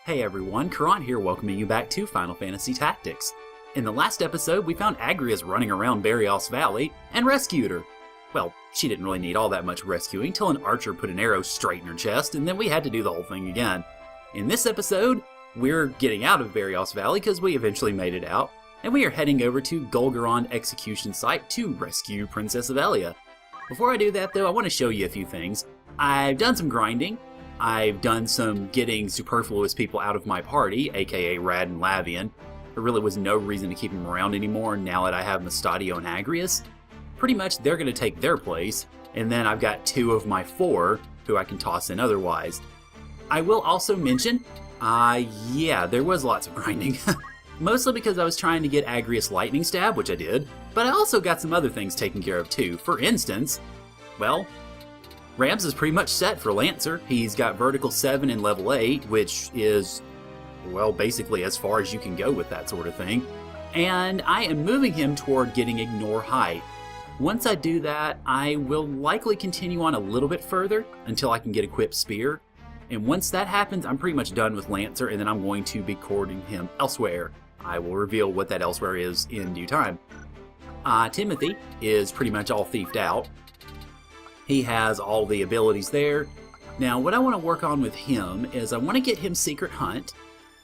Hey everyone, Caront here welcoming you back to Final Fantasy Tactics. In the last episode, we found Agrias running around Barrios Valley and rescued her. Well, she didn't really need all that much rescuing till an archer put an arrow straight in her chest, and then we had to do the whole thing again. In this episode, we're getting out of Barrios Valley because we eventually made it out, and we are heading over to Golgorand Execution Site to rescue Princess Avelia. Before I do that though, I want to show you a few things. I've done some grinding. I've done some getting superfluous people out of my party, aka Rad and Lavian. There really was no reason to keep them around anymore now that I have Mustadio and Agrias. Pretty much they're going to take their place, and then I've got 2 of my 4 who I can toss in otherwise. I will also mention, yeah, there was lots of grinding. Mostly because I was trying to get Agrias Lightning Stab, which I did, but I also got some other things taken care of too. For instance, well, Rams is pretty much set for Lancer. He's got Vertical 7 and Level 8, which is, well, basically as far as you can go with that sort of thing. And I am moving him toward getting Ignore Height. Once I do that, I will likely continue on a little bit further until I can get Equipped Spear. And once that happens, I'm pretty much done with Lancer, and then I'm going to be courting him elsewhere. I will reveal what that elsewhere is in due time. Timothy is pretty much all thiefed out. He has all the abilities there. Now, what I want to work on with him is I want to get him Secret Hunt,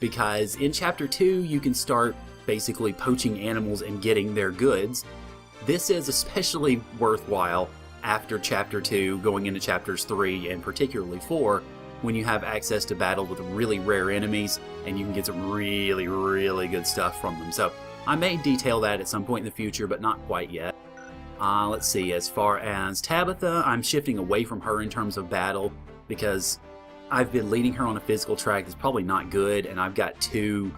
because in Chapter 2, you can start basically poaching animals and getting their goods. This is especially worthwhile after Chapter 2, going into Chapters 3 and particularly 4, when you have access to battle with really rare enemies and you can get some really, really good stuff from them. So I may detail that at some point in the future, but not quite yet. Let's see, as far as Tabitha, I'm shifting away from her in terms of battle because I've been leading her on a physical track that's probably not good, and I've got 2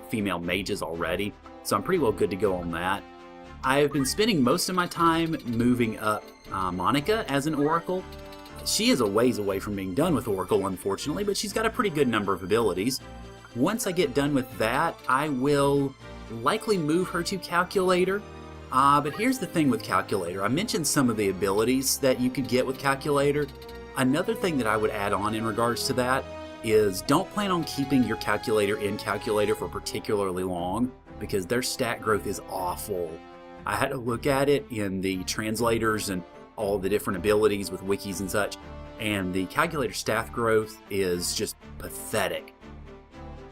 female mages already, so I'm pretty well good to go on that. I've been spending most of my time moving up Monica as an Oracle. She is a ways away from being done with Oracle, unfortunately, but she's got a pretty good number of abilities. Once I get done with that, I will likely move her to Calculator. But here's the thing with Calculator. I mentioned some of the abilities that you could get with Calculator. Another thing that I would add on in regards to that is don't plan on keeping your Calculator in Calculator for particularly long, because their stat growth is awful. I had to look at it in the translators and all the different abilities with wikis and such, and the Calculator stat growth is just pathetic.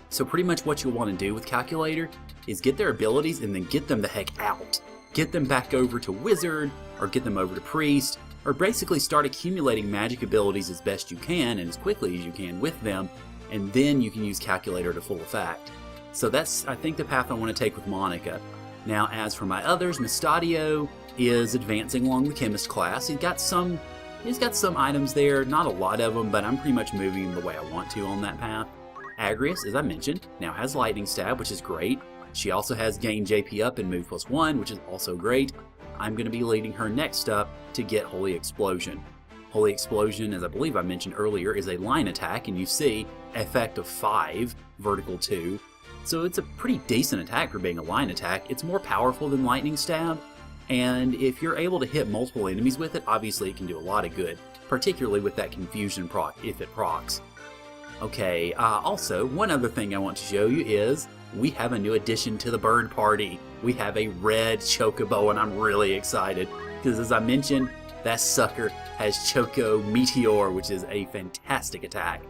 So pretty much what you'll want to do with Calculator is get their abilities and then get them the heck out. Get them back over to Wizard, or get them over to Priest, or basically start accumulating magic abilities as best you can and as quickly as you can with them, and then you can use Calculator to full effect. So that's, I think, the path I want to take with Monica. Now, as for my others, Mustadio is advancing along the Chemist class. He's got some items there, not a lot of them, but I'm pretty much moving him the way I want to on that path. Agrias, as I mentioned, now has Lightning Stab, which is great. She also has Gain JP up and Move +1, which is also great. I'm going to be leading her next up to get Holy Explosion. Holy Explosion, as I believe I mentioned earlier, is a line attack, and you see effect of 5, vertical 2. So it's a pretty decent attack for being a line attack. It's more powerful than Lightning Stab, and if you're able to hit multiple enemies with it, obviously it can do a lot of good, particularly with that Confusion proc, if it procs. Okay, also, one other thing I want to show you is we have a new addition to the bird party. We have a red Chocobo, and I'm really excited because, as I mentioned, that sucker has Choco Meteor, which is a fantastic attack.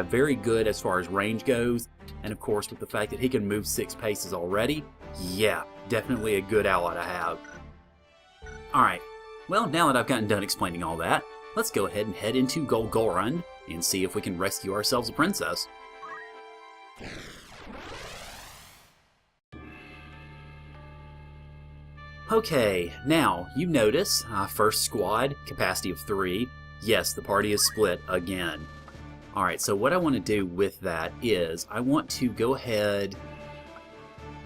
Very good as far as range goes, and of course with the fact that he can move 6 paces already, yeah, definitely a good ally to have. Alright, well, now that I've gotten done explaining all that, let's go ahead and head into Golgorand and see if we can rescue ourselves a princess. Okay, now, you notice, first squad, capacity of 3. Yes, the party is split again. Alright, so what I want to do with that is, I want to go ahead...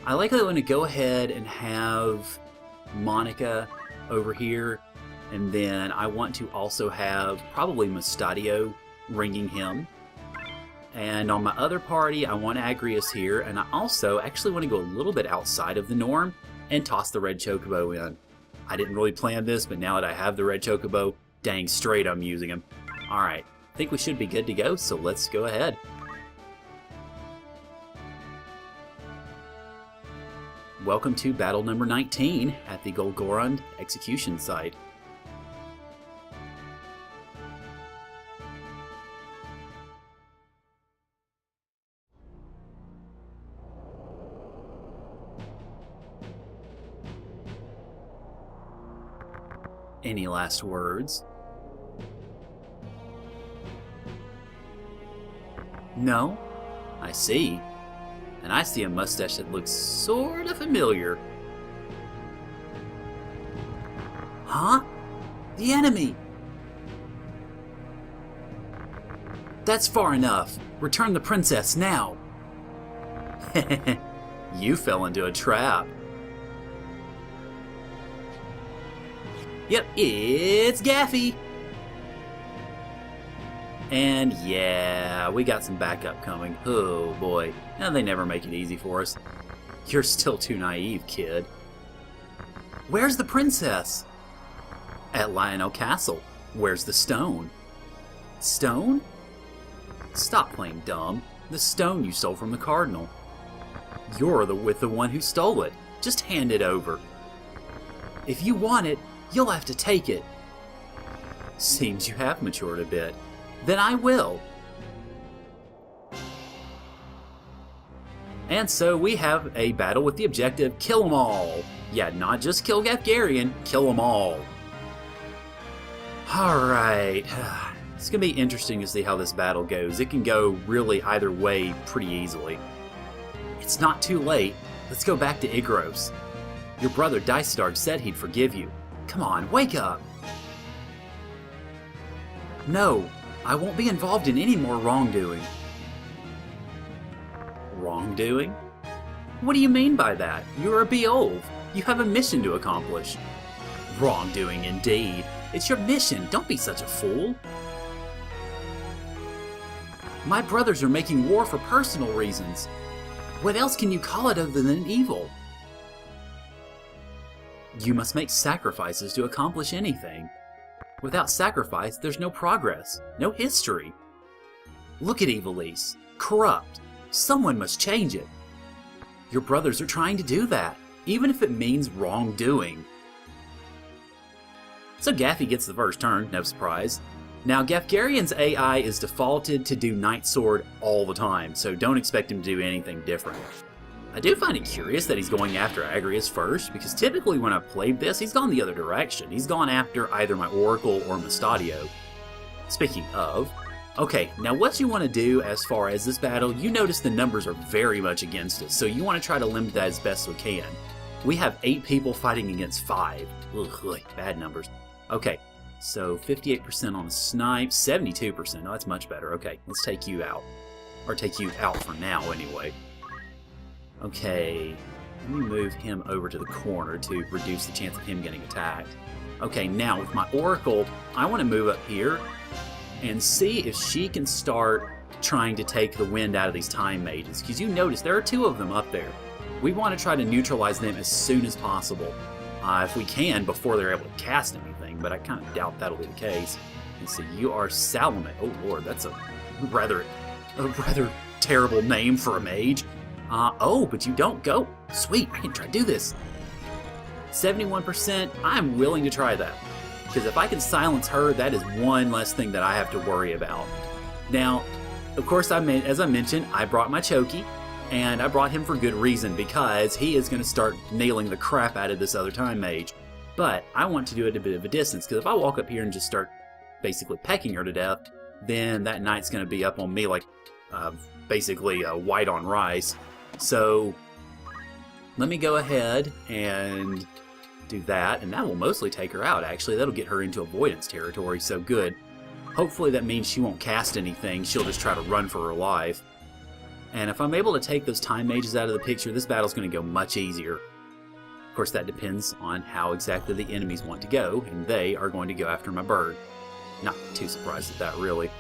I likely want to go ahead and have Monica over here, and then I want to also have probably Mustadio ringing him. And on my other party, I want Agrias here, and I also actually want to go a little bit outside of the norm and toss the red Chocobo in. I didn't really plan this, but now that I have the red Chocobo, dang straight I'm using him. Alright, I think we should be good to go, so let's go ahead. welcome to battle number 19 at the Golgorand Execution Site. Any last words? No? I see. And I see a mustache that looks sort of familiar. Huh? The enemy! That's far enough. Return the princess now. You fell into a trap. Yep, it's Gaffy! And yeah, we got some backup coming. Oh boy, now they never make it easy for us. You're still too naive, kid. Where's the princess? At Lionel Castle. Where's the stone? Stone? Stop playing dumb. The stone you stole from the cardinal. You're with the one who stole it. Just hand it over. If you want it, you'll have to take it. Seems you have matured a bit. Then I will. And so we have a battle with the objective, kill them all. Yeah, not just kill Golgorand, kill them all. Alright, it's going to be interesting to see how this battle goes. It can go really either way pretty easily. It's not too late. Let's go back to Igros. Your brother Dicedard said he'd forgive you. Come on, wake up! No, I won't be involved in any more wrongdoing. Wrongdoing? What do you mean by that? You're a Beolv. You have a mission to accomplish. Wrongdoing indeed. It's your mission. Don't be such a fool. My brothers are making war for personal reasons. What else can you call it other than evil? You must make sacrifices to accomplish anything. Without sacrifice, there's no progress, no history. Look at Evilise. Corrupt. Someone must change it. Your brothers are trying to do that, even if it means wrongdoing. So Gaffy gets the first turn, no surprise. Now Golgorand's AI is defaulted to do Night Sword all the time, so don't expect him to do anything different. I do find it curious that he's going after Agrias first, because typically when I've played this, he's gone the other direction. He's gone after either my Oracle or Mustadio. Speaking of, okay, now what you want to do as far as this battle, you notice the numbers are very much against us, so you want to try to limit that as best we can. We have 8 people fighting against 5. Ugh, bad numbers. Okay, so 58% on the snipe, 72%. Oh, that's much better. Okay, let's take you out. Or take you out for now, anyway. Okay, let me move him over to the corner to reduce the chance of him getting attacked. Okay, now with my Oracle, I want to move up here and see if she can start trying to take the wind out of these Time Mages, because you notice there are 2 of them up there. We want to try to neutralize them as soon as possible, if we can, before they're able to cast anything, but I kind of doubt that'll be the case. Let's see, you are Salome. Oh lord, that's a rather terrible name for a mage. Oh, but you don't go. Sweet, I can try to do this. 71%, I'm willing to try that. Because if I can silence her, that is one less thing that I have to worry about. Now, of course, as I mentioned, I brought my Choki, and I brought him for good reason, because he is going to start nailing the crap out of this other Time Mage. But I want to do it at a bit of a distance, because if I walk up here and just start basically pecking her to death, then that knight's going to be up on me like basically white on rice. So let me go ahead and do that, and that will mostly take her out, actually. That'll get her into avoidance territory, so good. Hopefully that means she won't cast anything. She'll just try to run for her life. And if I'm able to take those Time Mages out of the picture, this battle's going to go much easier. Of course, that depends on how exactly the enemies want to go, and they are going to go after my bird. Not too surprised at that, really.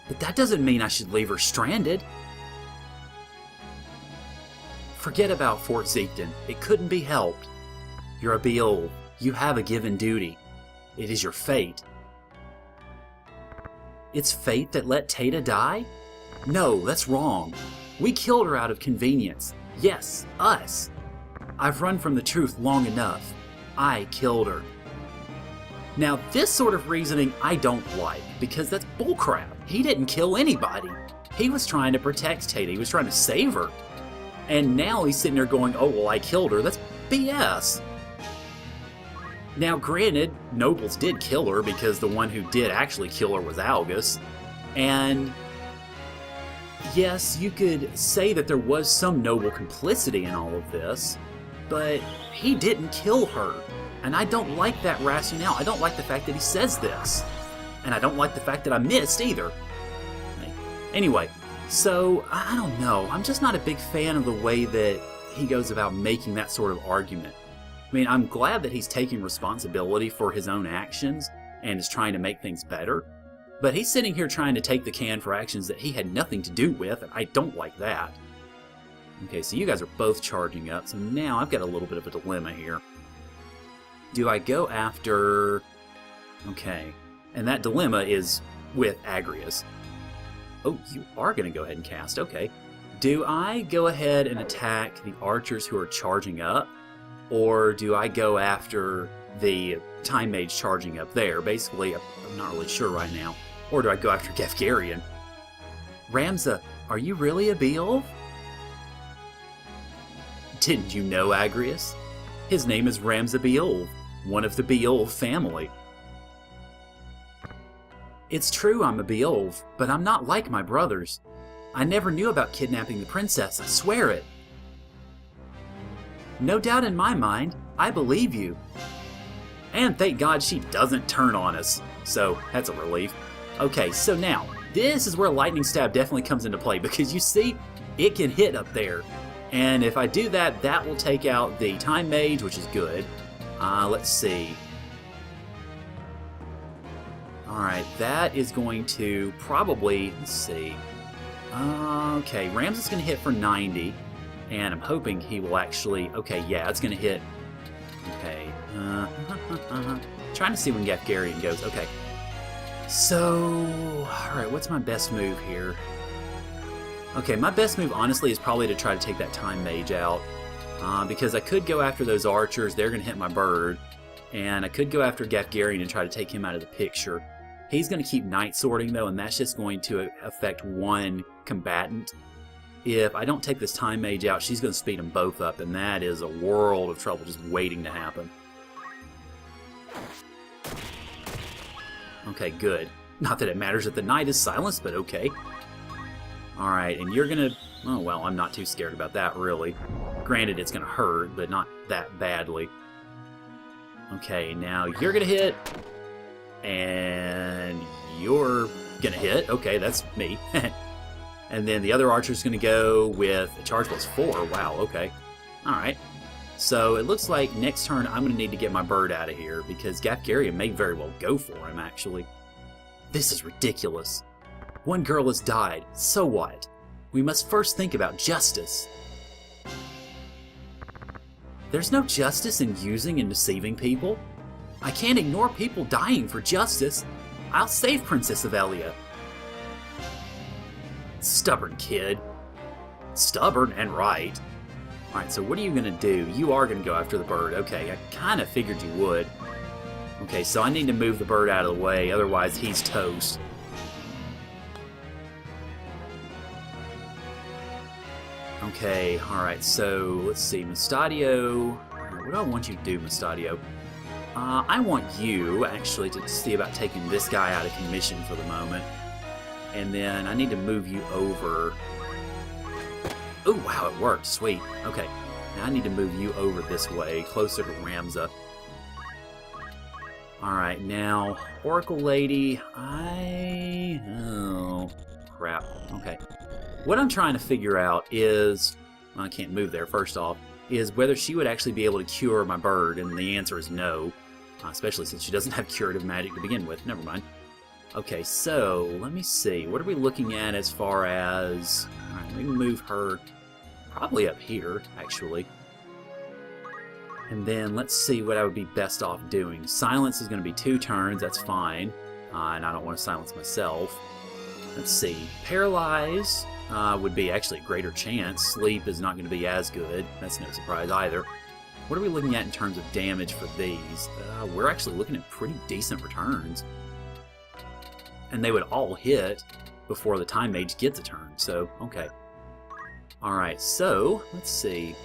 But that doesn't mean I should leave her stranded. Forget about Fort Zeekton. It couldn't be helped. You're a Beolv. You have a given duty. It is your fate. It's fate that let Tata die? No, that's wrong. We killed her out of convenience. Yes, us. I've run from the truth long enough. I killed her. Now, this sort of reasoning I don't like, because that's bullcrap. He didn't kill anybody. He was trying to protect Tatum. He was trying to save her. And now he's sitting there going, oh, well, I killed her. That's BS. Now, granted, nobles did kill her because the one who did actually kill her was Algus. And yes, you could say that there was some noble complicity in all of this, but he didn't kill her. And I don't like that rationale. I don't like the fact that he says this. And I don't like the fact that I missed either. Anyway, so, I don't know. I'm just not a big fan of the way that he goes about making that sort of argument. I mean, I'm glad that he's taking responsibility for his own actions and is trying to make things better. But he's sitting here trying to take the can for actions that he had nothing to do with, and I don't like that. Okay, so you guys are both charging up, so now I've got a little bit of a dilemma here. Do I go after... Okay, and that dilemma is with Agrias. Oh, you are going to go ahead and cast, okay. Do I go ahead and attack the archers who are charging up? Or do I go after the Time Mage charging up there? Basically, I'm not really sure right now. Or do I go after Golgorand? Ramza, are you really a Beowulf? Didn't you know, Agrias? His name is Ramza Beowulf, one of the Beowulf family. It's true I'm a Beowulf, but I'm not like my brothers. I never knew about kidnapping the princess, I swear it. No doubt in my mind, I believe you. And thank God she doesn't turn on us, so that's a relief. Okay, so now, this is where Lightning Stab definitely comes into play, because you see, it can hit up there. And if I do that, that will take out the Time Mage, which is good. Let's see. Alright, that is going to probably, let's see. Okay, Rams is going to hit for 90. And I'm hoping he will actually... Okay, yeah, it's going to hit... Okay. Trying to see when Golgorand goes. Okay. So... Alright, what's my best move here? Okay, my best move, honestly, is probably to try to take that Time Mage out. Because I could go after those archers. They're going to hit my bird. And I could go after Golgorand and try to take him out of the picture. He's going to keep Night Swording, though, and that's just going to affect one combatant. If I don't take this Time Mage out, she's going to speed them both up, and that is a world of trouble just waiting to happen. Okay, good. Not that it matters that the night is silenced, but okay. Alright, and you're going to... Oh, well, I'm not too scared about that, really. Granted, it's going to hurt, but not that badly. Okay, now you're going to hit, and you're going to hit. Okay, that's me. And then the other archer's going to go with a charge plus 4. Wow, okay. Alright. So it looks like next turn I'm going to need to get my bird out of here, because Golgorand may very well go for him, actually. This is ridiculous. One girl has died. So what? We must first think about justice. There's no justice in using and deceiving people. I can't ignore people dying for justice. I'll save Princess Avelia. Stubborn kid. Stubborn and right. Alright, so what are you going to do? You are going to go after the bird. Okay, I kind of figured you would. Okay, so I need to move the bird out of the way, otherwise he's toast. Okay, alright, so let's see. Mustadio. What do I want you to do, Mustadio? I want you, actually, to see about taking this guy out of commission for the moment. And then I need to move you over. Oh, wow, it worked. Sweet. Okay. Now I need to move you over this way, closer to Ramza. Alright, now, Oracle Lady, Oh, crap. Okay. What I'm trying to figure out is... Well, I can't move there, first off. Is whether she would actually be able to cure my bird, and the answer is no. Especially since she doesn't have curative magic to begin with. Never mind. Okay, so, let me see. What are we looking at as far as... Alright, let me move her probably up here, actually. And then, let's see what I would be best off doing. Silence is going to be 2 turns, that's fine. And I don't want to silence myself. Let's see. Paralyze. would be actually a greater chance. Sleep is not going to be as good. That's no surprise either. What are we looking at in terms of damage for these? We're actually looking at pretty decent returns. And they would all hit before the Time Mage gets a turn, so okay. Alright, so, let's see.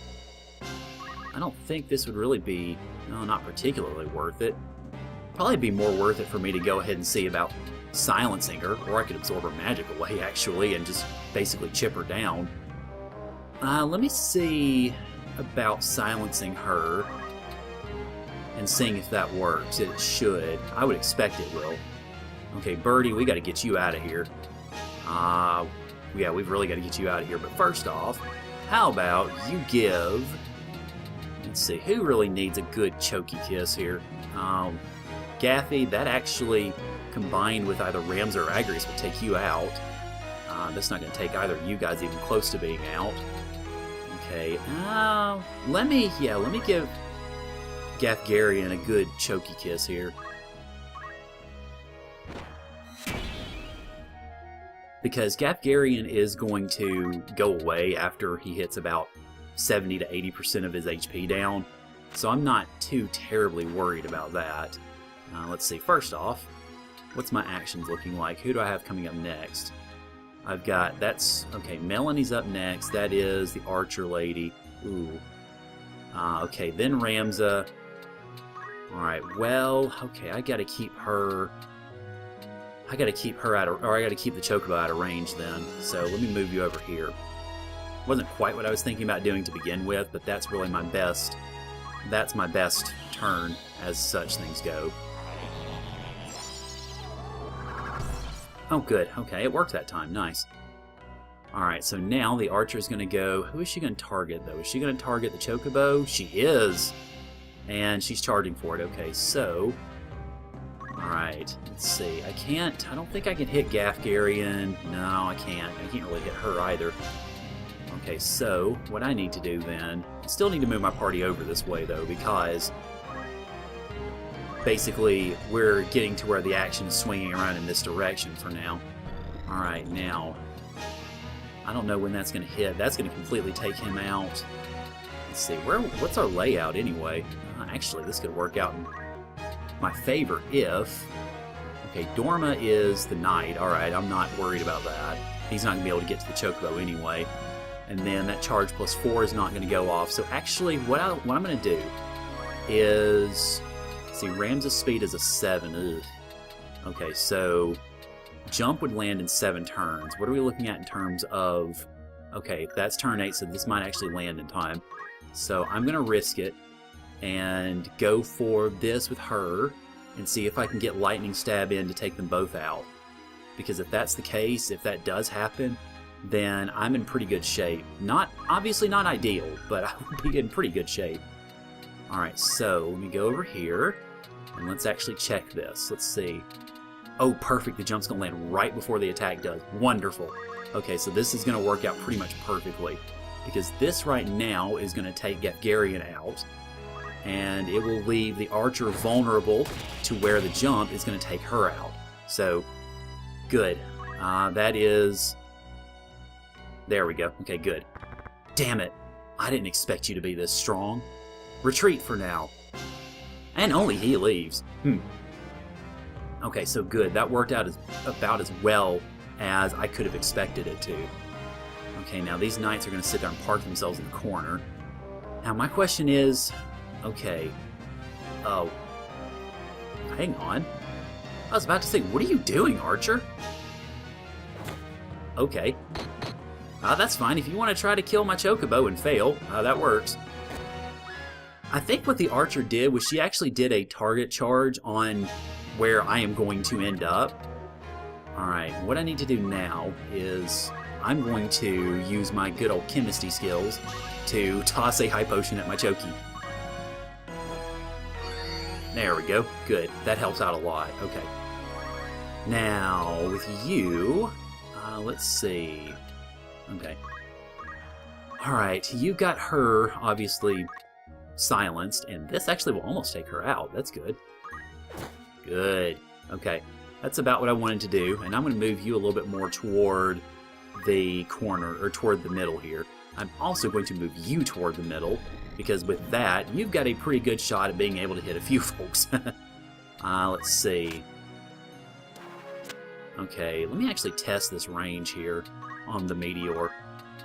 I don't think this would really be, no, not particularly worth it. Probably be more worth it for me to go ahead and see about silencing her, or I could absorb her magic away, actually, and just basically chip her down. Let me see about silencing her and seeing if that works. It should. I would expect it will. Okay, Birdie, we got to get you out of here. Yeah, we've really got to get you out of here. But first off, how about you give... Let's see, who really needs a good choky kiss here? Gaffy, that actually, combined with either Rams or Agrius, will take you out. That's not going to take either of you guys even close to being out. Okay, let me give Golgorand a good choky kiss here. Because Golgorand is going to go away after he hits about 70 to 80% of his HP down, so I'm not too terribly worried about that. Let's see, first off, what's my actions looking like? Who do I have coming up next? I've got, okay, Melanie's up next. That is the Archer Lady. Ooh. Okay, then Ramza. Alright, well, okay, I gotta keep her... I gotta keep her out of, or I gotta keep the Chocobo out of range then. So let me move you over here. Wasn't quite what I was thinking about doing to begin with, but that's really my best. That's my best turn as such things go. Oh, good. Okay, it worked that time. Nice. Alright, so now the Archer's going to go... Who is she going to target, though? Is she going to target the Chocobo? She is! And she's charging for it. Okay, so... Alright, let's see. I don't think I can hit Golgorand. No, I can't. I can't really hit her either. Okay, so what I need to do then... I still need to move my party over this way, though, because... basically, we're getting to where the action is swinging around in this direction for now. Alright, now... I don't know when that's going to hit. That's going to completely take him out. Let's see, what's our layout anyway? Actually, this could work out in my favor if... Okay, Dorma is the knight. Alright, I'm not worried about that. He's not going to be able to get to the Chocobo anyway. And then that charge plus 4 is not going to go off. So actually, what I'm going to do is... See, Ramza's speed is a 7. Ugh. Okay, so... Jump would land in 7 turns. What are we looking at in terms of... Okay, that's turn 8, so this might actually land in time. So I'm going to risk it and go for this with her and see if I can get Lightning Stab in to take them both out. Because if that's the case, if that does happen, then I'm in pretty good shape. Obviously not ideal, but I would be in pretty good shape. Alright, so let me go over here and let's actually check this. Let's see. Oh, perfect. The jump's going to land right before the attack does. Wonderful. Okay, so this is going to work out pretty much perfectly. Because this right now is going to take Golgorand out. And it will leave the Archer vulnerable to where the jump is going to take her out. So, good. That is... There we go. Okay, good. Damn it. I didn't expect you to be this strong. Retreat for now. And only he leaves. Okay, so good. That worked out about as well as I could have expected it to. Okay, now these knights are going to sit there and park themselves in the corner. Now my question is... Okay. Oh. Hang on. I was about to say, what are you doing, Archer? Okay. That's fine. If you want to try to kill my Chocobo and fail, that works. I think what the Archer did was she actually did a target charge on where I am going to end up. Alright, what I need to do now is I'm going to use my good old chemistry skills to toss a high potion at my Choky. There we go. Good. That helps out a lot. Okay. Now, with you, let's see. Okay. Alright, you got her, obviously, silenced, and this actually will almost take her out. That's good. Good. Okay. That's about what I wanted to do, and I'm going to move you a little bit more toward the corner, or toward the middle here. I'm also going to move you toward the middle, because with that, you've got a pretty good shot at being able to hit a few folks. Let's see. Okay, let me actually test this range here on the meteor.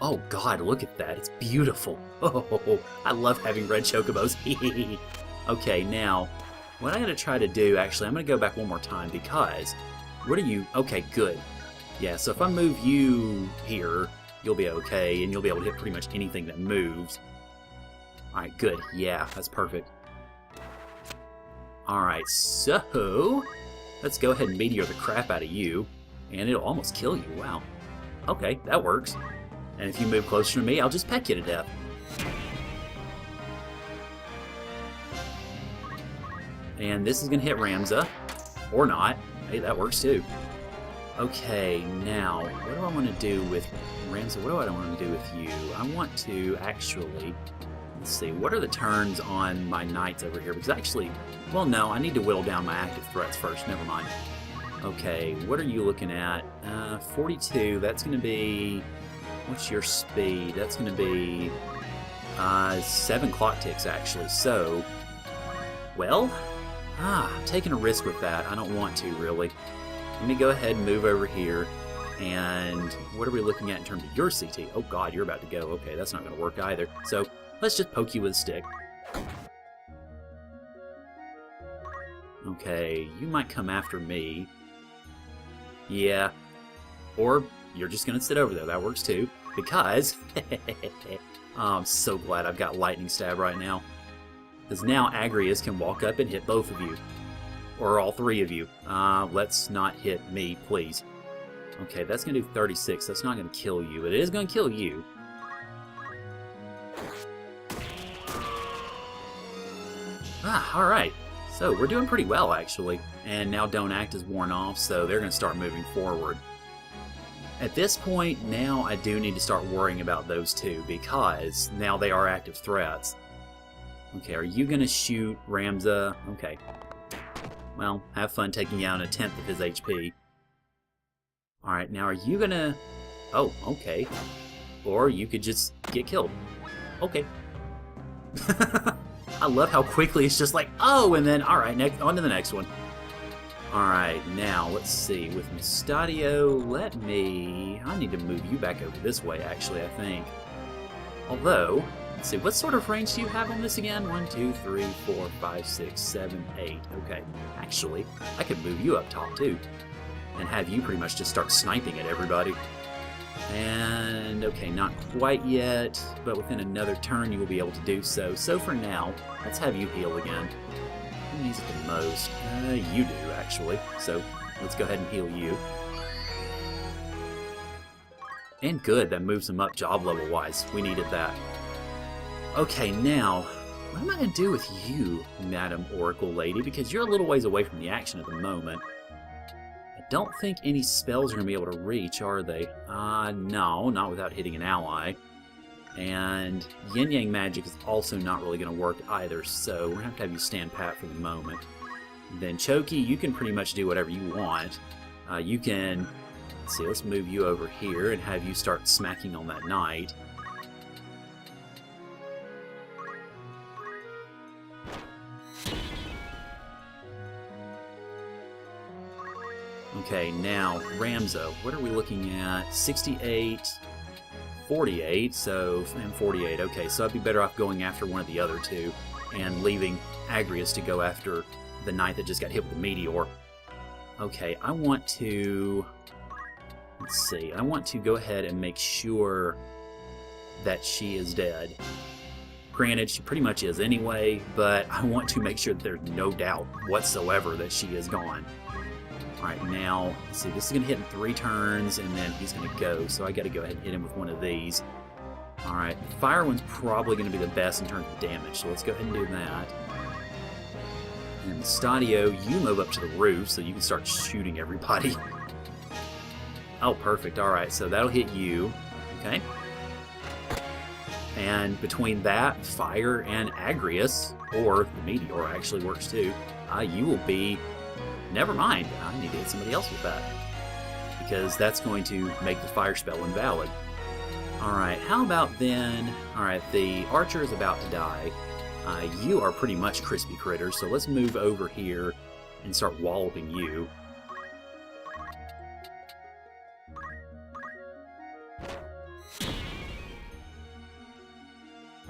Oh god, look at that. It's beautiful. Oh, I love having red chocobos. Okay, now, what I'm going to try to do, actually, I'm going to go back one more time because, what are you? Okay, good. Yeah, so if I move you here, you'll be okay, and you'll be able to hit pretty much anything that moves. Alright, good. Yeah, that's perfect. Alright, so let's go ahead and meteor the crap out of you, and it'll almost kill you. Wow. Okay, that works. And if you move closer to me, I'll just peck you to death. And this is going to hit Ramza. Or not. Hey, that works too. Okay, now, what do I want to do with Ramza? What do I want to do with you? I want to actually, let's see, what are the turns on my knights over here? Because actually, well, no, I need to whittle down my active threats first. Never mind. Okay, what are you looking at? 42, that's going to be, what's your speed? That's going to be 7 clock ticks, actually. So, well, I'm taking a risk with that. I don't want to, really. Let me go ahead and move over here. And what are we looking at in terms of your CT? Oh god, you're about to go. Okay, that's not going to work either. So, let's just poke you with a stick. Okay, you might come after me. Yeah. Or you're just going to sit over there. That works too. Because, oh, I'm so glad I've got lightning stab right now. Because now Agrias can walk up and hit both of you. Or all three of you. Let's not hit me, please. Okay, that's going to do 36. That's not going to kill you. It is going to kill you. Alright. So, we're doing pretty well, actually. And now Don't Act is worn off, so they're going to start moving forward. At this point, now I do need to start worrying about those two, because now they are active threats. Okay, are you going to shoot Ramza? Okay. Well, have fun taking down 1/10 of his HP. Alright, now are you going to... Oh, okay. Or you could just get killed. Okay. I love how quickly it's just like, oh, and then, alright, on to the next one. Alright, now, let's see. With Mustadio, I need to move you back over this way, actually, I think. Although, let's see, what sort of range do you have on this again? 1, 2, 3, 4, 5, 6, 7, 8. Okay. Actually, I could move you up top, too. And have you pretty much just start sniping at everybody. And, okay, not quite yet, but within another turn you will be able to do so. So for now, let's have you heal again. Who needs it the most? You do, actually. So let's go ahead and heal you. And good, that moves him up job level-wise. We needed that. Okay, now, what am I going to do with you, Madam Oracle Lady? Because you're a little ways away from the action at the moment. I don't think any spells are going to be able to reach, are they? No, not without hitting an ally. And Yin-Yang magic is also not really going to work either, so we're going to have you stand pat for the moment. Then Choki, you can pretty much do whatever you want. You can, let's see, let's move you over here and have you start smacking on that knight. Okay, now, Ramzo, what are we looking at? 68, 48, so, and 48. Okay, so I'd be better off going after one of the other two and leaving Agrias to go after the knight that just got hit with the meteor. Okay, I want to, let's see, I want to go ahead and make sure that she is dead. Granted, she pretty much is anyway, but I want to make sure that there's no doubt whatsoever that she is gone. Alright, now, let's see, this is going to hit in 3 turns, and then he's going to go, so I got to go ahead and hit him with one of these. Alright, the fire one's probably going to be the best in terms of damage, so let's go ahead and do that. And Stadio, you move up to the roof so you can start shooting everybody. Oh, perfect, alright, so that'll hit you, okay? And between that, fire, and Agrias, or the meteor actually works too, you will be... Never mind, I need to hit somebody else with that. because that's going to make the fire spell invalid. Alright, how about then... Alright, the archer is about to die. You are pretty much crispy critters, so let's move over here and start walloping you.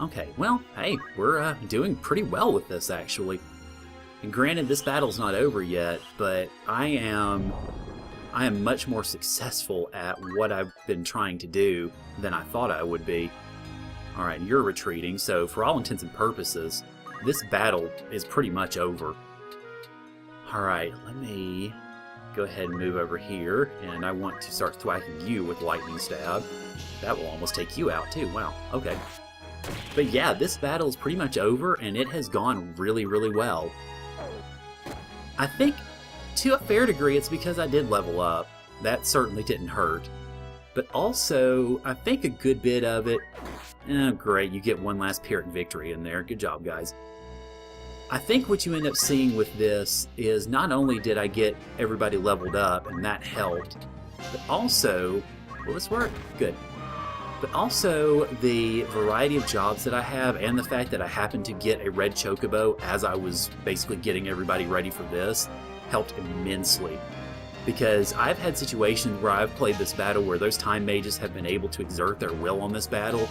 Okay, well, hey, we're doing pretty well with this, actually. And granted, this battle's not over yet, but I am much more successful at what I've been trying to do than I thought I would be. Alright, you're retreating, so for all intents and purposes, this battle is pretty much over. Alright, let me go ahead and move over here, and I want to start thwacking you with Lightning Stab. That will almost take you out, too. Wow, okay. But yeah, this battle is pretty much over, and it has gone really, really well. I think, to a fair degree, it's because I did level up. That certainly didn't hurt. But also, I think a good bit of it... Oh, great, you get one last Pyrrhic victory in there. Good job, guys. I think what you end up seeing with this is not only did I get everybody leveled up, and that helped, but also... Will this work? Good. But also, the variety of jobs that I have, and the fact that I happened to get a red chocobo as I was basically getting everybody ready for this, helped immensely. Because I've had situations where I've played this battle where those time mages have been able to exert their will on this battle,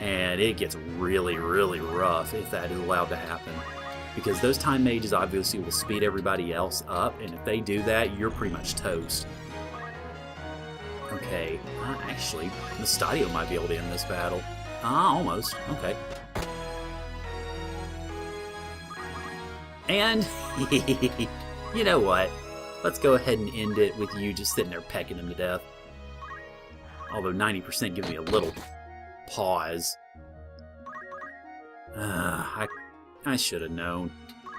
and it gets really, really rough if that is allowed to happen. Because those time mages obviously will speed everybody else up, and if they do that, you're pretty much toast. Okay, actually, Mustadio might be able to end this battle. Almost. Okay. And, you know what? Let's go ahead and end it with you just sitting there pecking him to death. Although 90% gives me a little pause. I should have known.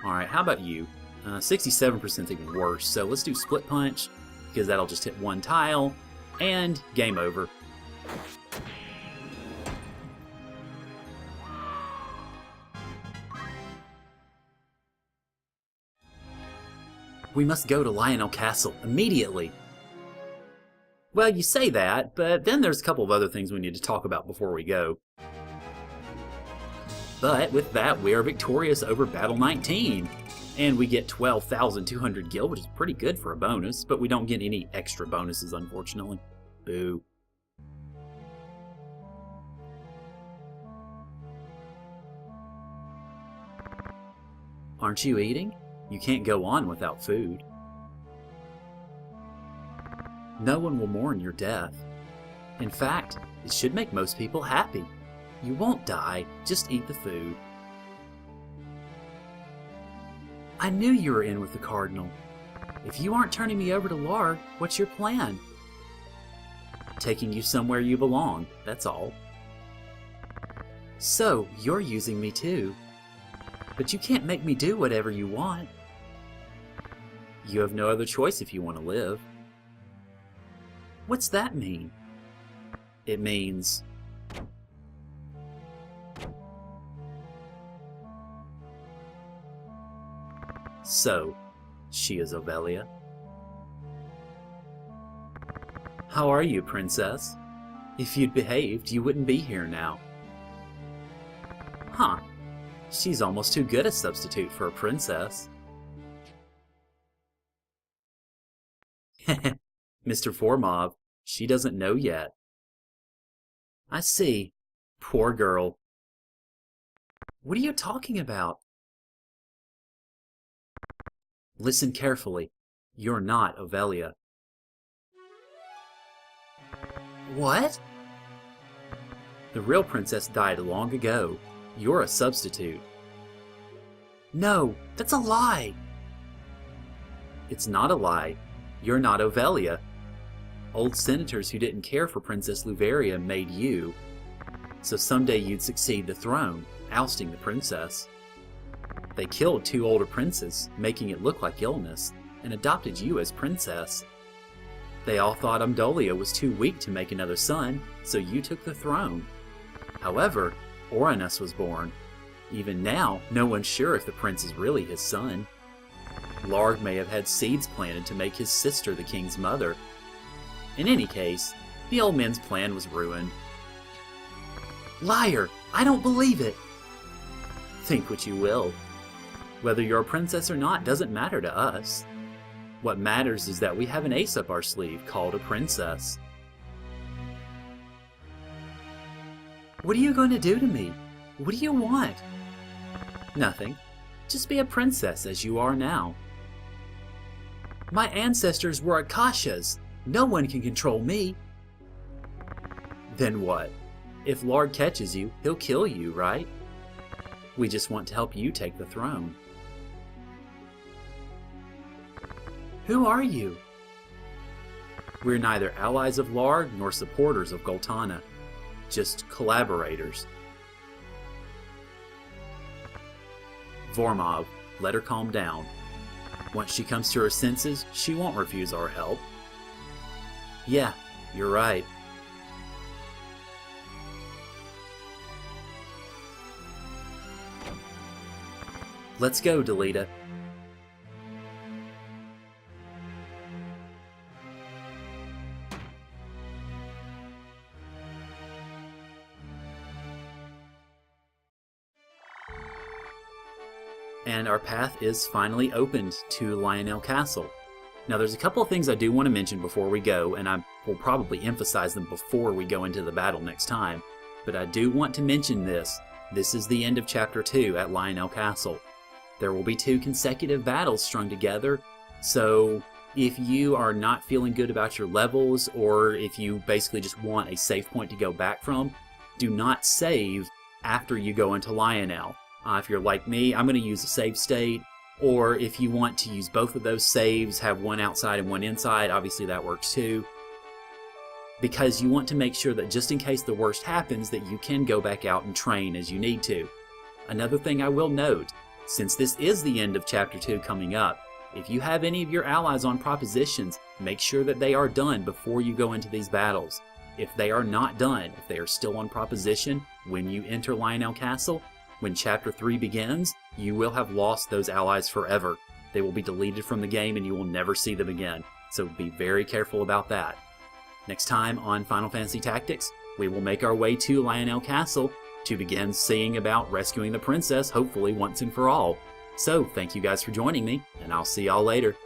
Alright, how about you? 67% is even worse, so let's do Split Punch, because that'll just hit one tile. And game over. We must go to Lionel Castle immediately. Well, you say that, but then there's a couple of other things we need to talk about before we go. But with that, we are victorious over Battle 19. And we get 12,200 gil, which is pretty good for a bonus, but we don't get any extra bonuses, unfortunately. Boo. Aren't you eating? You can't go on without food. No one will mourn your death. In fact, it should make most people happy. You won't die, just eat the food. I knew you were in with the Cardinal. If you aren't turning me over to Lard, what's your plan? Taking you somewhere you belong, that's all. So, you're using me too. But you can't make me do whatever you want. You have no other choice if you want to live. What's that mean? It means... So, she is Ovelia. How are you, Princess? If you'd behaved, you wouldn't be here now. Huh. She's almost too good a substitute for a princess. Mr. Formov, she doesn't know yet. I see. Poor girl. What are you talking about? Listen carefully. You're not Ovelia. What? The real princess died long ago. You're a substitute. No, that's a lie. It's not a lie. You're not Ovelia. Old senators who didn't care for Princess Luveria made you. So someday you'd succeed the throne, ousting the princess. They killed 2 older princes, making it look like illness, and adopted you as princess. They all thought Amdolia was too weak to make another son, so you took the throne. However, Oranus was born. Even now, no one's sure if the prince is really his son. Larg may have had seeds planted to make his sister the king's mother. In any case, the old man's plan was ruined. Liar! I don't believe it! Think what you will. Whether you're a princess or not doesn't matter to us. What matters is that we have an ace up our sleeve called a princess. What are you going to do to me? What do you want? Nothing. Just be a princess as you are now. My ancestors were Akashas. No one can control me. Then what? If Lord catches you, he'll kill you, right? We just want to help you take the throne. Who are you? We're neither allies of Lard nor supporters of Goltana. Just collaborators. Vormov, let her calm down. Once she comes to her senses, she won't refuse our help. Yeah, you're right. Let's go, Delita. And our path is finally opened to Lionel Castle. Now there's a couple of things I do want to mention before we go, and I will probably emphasize them before we go into the battle next time, but I do want to mention this. This is the end of Chapter 2 at Lionel Castle. There will be 2 consecutive battles strung together, so if you are not feeling good about your levels, or if you basically just want a save point to go back from, do not save after you go into Lionel. If you're like me, I'm going to use a save state, or if you want to use both of those saves, have one outside and one inside, obviously that works too. Because you want to make sure that just in case the worst happens, that you can go back out and train as you need to. Another thing I will note, since this is the end of Chapter 2 coming up, if you have any of your allies on propositions, make sure that they are done before you go into these battles. If they are not done, if they are still on proposition when you enter Lionel Castle, when Chapter 3 begins, you will have lost those allies forever. They will be deleted from the game and you will never see them again. So be very careful about that. Next time on Final Fantasy Tactics, we will make our way to Lionel Castle to begin seeing about rescuing the princess, hopefully once and for all. So, thank you guys for joining me, and I'll see y'all later.